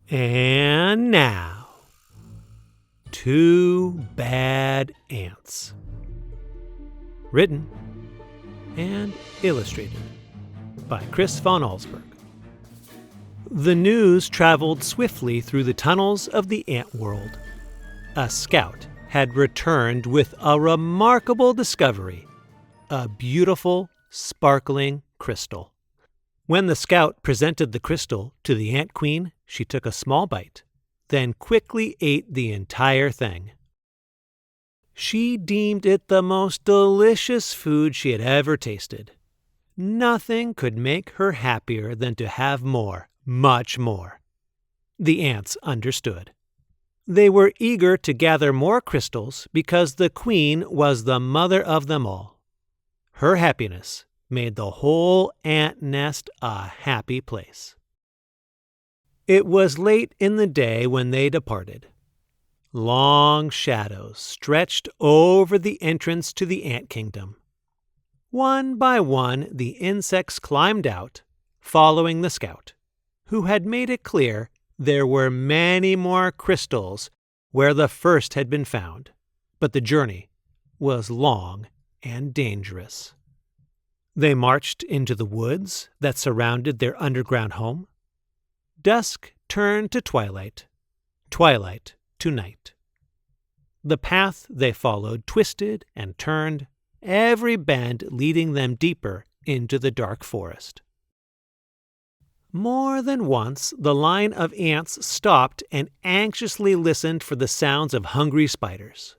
And now, Two Bad Ants. Written and illustrated by Chis Van Allsburg. The news traveled swiftly through the tunnels of the ant world. A scout had returned with a remarkable discovery, a beautiful, sparkling crystal. When the scout presented the crystal to the ant queen, she took a small bite, then quickly ate the entire thing. She deemed it the most delicious food she had ever tasted. Nothing could make her happier than to have more, much more. The ants understood. They were eager to gather more crystals because the queen was the mother of them all. Her happiness made the whole ant nest a happy place. It was late in the day when they departed. Long shadows stretched over the entrance to the ant kingdom. One by one, the insects climbed out, following the scout, who had made it clear there were many more crystals where the first had been found, but the journey was long and dangerous. They marched into the woods that surrounded their underground home. Dusk turned to twilight, twilight to night. The path they followed twisted and turned, every bend leading them deeper into the dark forest. More than once, the line of ants stopped and anxiously listened for the sounds of hungry spiders.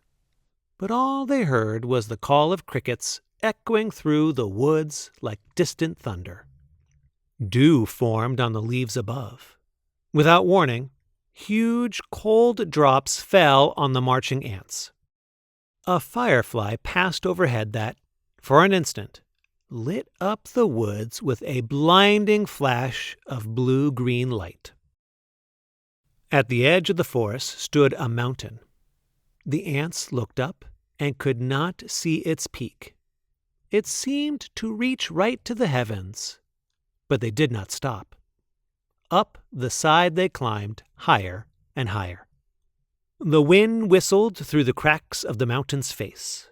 But all they heard was the call of crickets echoing through the woods like distant thunder. Dew formed on the leaves above. Without warning, huge cold drops fell on the marching ants. A firefly passed overhead that, for an instant, lit up the woods with a blinding flash of blue-green light. At the edge of the forest stood a mountain. The ants looked up and could not see its peak. It seemed to reach right to the heavens, but they did not stop. Up the side they climbed, higher and higher. The wind whistled through the cracks of the mountain's face.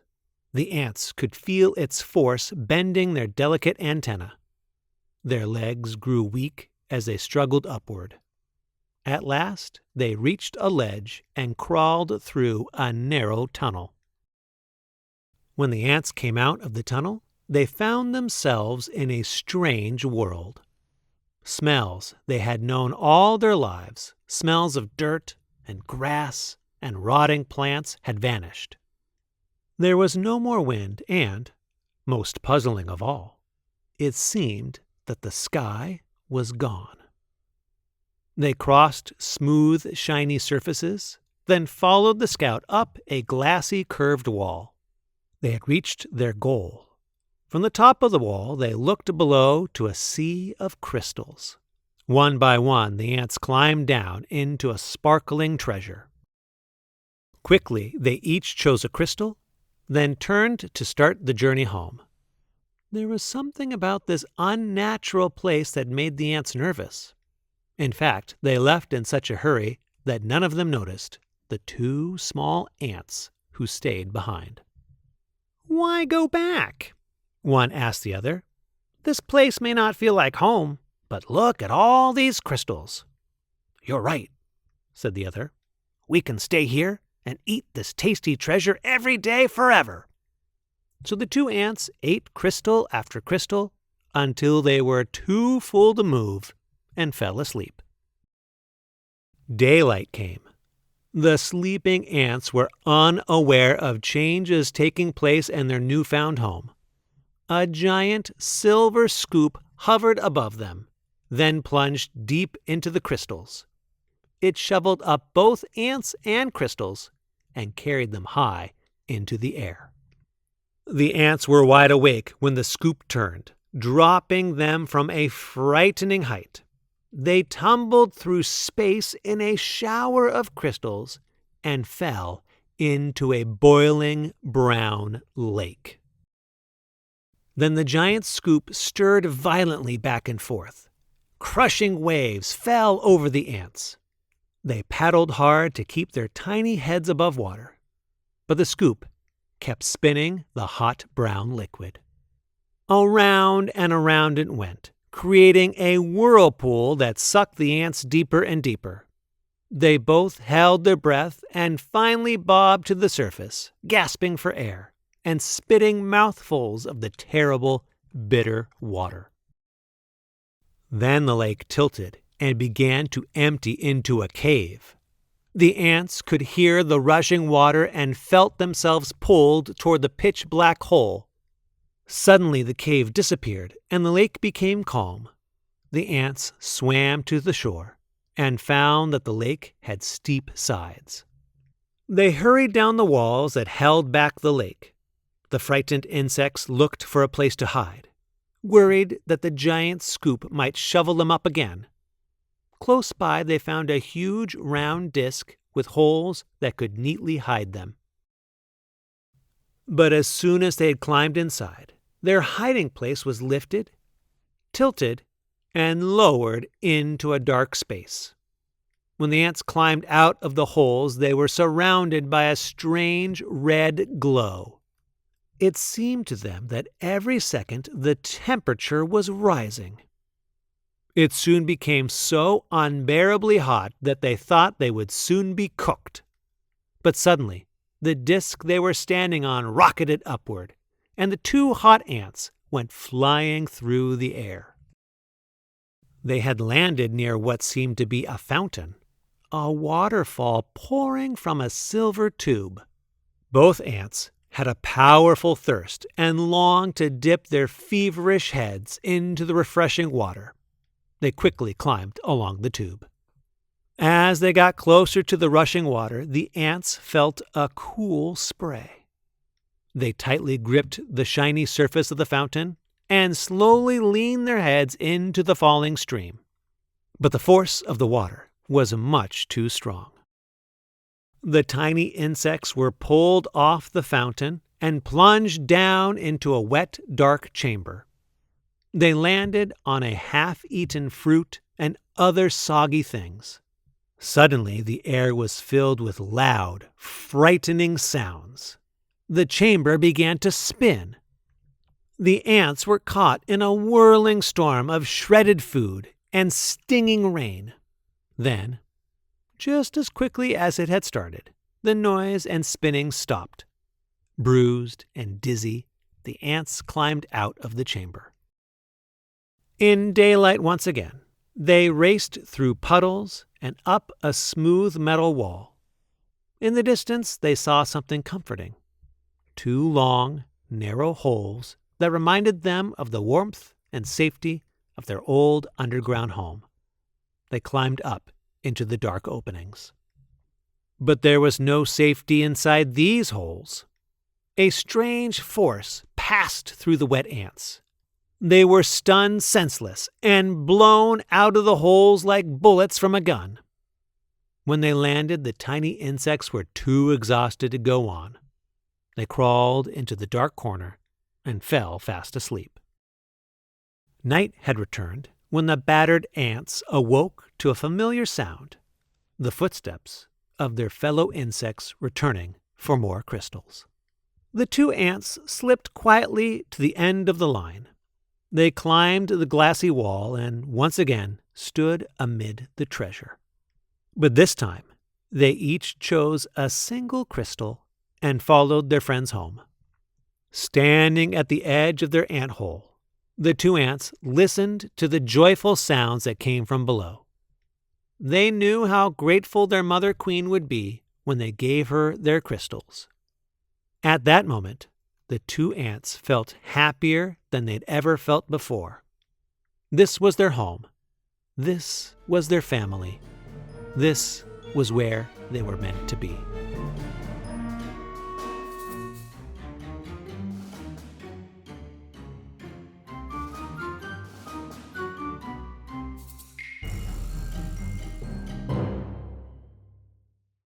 The ants could feel its force bending their delicate antennae. Their legs grew weak as they struggled upward. At last, they reached a ledge and crawled through a narrow tunnel. When the ants came out of the tunnel, they found themselves in a strange world. Smells they had known all their lives, smells of dirt and grass and rotting plants, had vanished. There was no more wind and, most puzzling of all, it seemed that the sky was gone. They crossed smooth, shiny surfaces, then followed the scout up a glassy, curved wall. They had reached their goal. From the top of the wall, they looked below to a sea of crystals. One by one, the ants climbed down into a sparkling treasure. Quickly, they each chose a crystal, then turned to start the journey home. There was something about this unnatural place that made the ants nervous. In fact, they left in such a hurry that none of them noticed the two small ants who stayed behind. "Why go back?" one asked the other. "This place may not feel like home, but look at all these crystals." "You're right," said the other. "We can stay here and eat this tasty treasure every day forever." So the two ants ate crystal after crystal until they were too full to move and fell asleep. Daylight came. The sleeping ants were unaware of changes taking place in their newfound home. A giant silver scoop hovered above them, then plunged deep into the crystals. It shoveled up both ants and crystals and carried them high into the air. The ants were wide awake when the scoop turned, dropping them from a frightening height. They tumbled through space in a shower of crystals and fell into a boiling brown lake. Then the giant scoop stirred violently back and forth. Crushing waves fell over the ants. They paddled hard to keep their tiny heads above water, but the scoop kept spinning the hot brown liquid. Around and around it went, creating a whirlpool that sucked the ants deeper and deeper. They both held their breath and finally bobbed to the surface, gasping for air and spitting mouthfuls of the terrible, bitter water. Then the lake tilted and began to empty into a cave. The ants could hear the rushing water and felt themselves pulled toward the pitch-black hole. Suddenly the cave disappeared and the lake became calm. The ants swam to the shore and found that the lake had steep sides. They hurried down the walls that held back the lake. The frightened insects looked for a place to hide, worried that the giant scoop might shovel them up again. Close by they found a huge round disc with holes that could neatly hide them. But as soon as they had climbed inside, their hiding place was lifted, tilted, and lowered into a dark space. When the ants climbed out of the holes, they were surrounded by a strange red glow. It seemed to them that every second the temperature was rising. It soon became so unbearably hot that they thought they would soon be cooked. But suddenly, the disk they were standing on rocketed upward, and the two hot ants went flying through the air. They had landed near what seemed to be a fountain, a waterfall pouring from a silver tube. Both ants had a powerful thirst and longed to dip their feverish heads into the refreshing water. They quickly climbed along the tube. As they got closer to the rushing water, the ants felt a cool spray. They tightly gripped the shiny surface of the fountain and slowly leaned their heads into the falling stream. But the force of the water was much too strong. The tiny insects were pulled off the fountain and plunged down into a wet, dark chamber. They landed on a half-eaten fruit and other soggy things. Suddenly, the air was filled with loud, frightening sounds. The chamber began to spin. The ants were caught in a whirling storm of shredded food and stinging rain. Then, just as quickly as it had started, the noise and spinning stopped. Bruised and dizzy, the ants climbed out of the chamber. In daylight once again, they raced through puddles and up a smooth metal wall. In the distance, they saw something comforting. Two long, narrow holes that reminded them of the warmth and safety of their old underground home. They climbed up into the dark openings. But there was no safety inside these holes. A strange force passed through the wet ants. They were stunned senseless and blown out of the holes like bullets from a gun. When they landed, the tiny insects were too exhausted to go on. They crawled into the dark corner and fell fast asleep. Night had returned when the battered ants awoke to a familiar sound, the footsteps of their fellow insects returning for more crystals. The two ants slipped quietly to the end of the line. They climbed the glassy wall and once again stood amid the treasure. But this time, they each chose a single crystal and followed their friends home. Standing at the edge of their ant hole, the two ants listened to the joyful sounds that came from below. They knew how grateful their mother queen would be when they gave her their crystals. At that moment, the two ants felt happier than they'd ever felt before. This was their home. This was their family. This was where they were meant to be.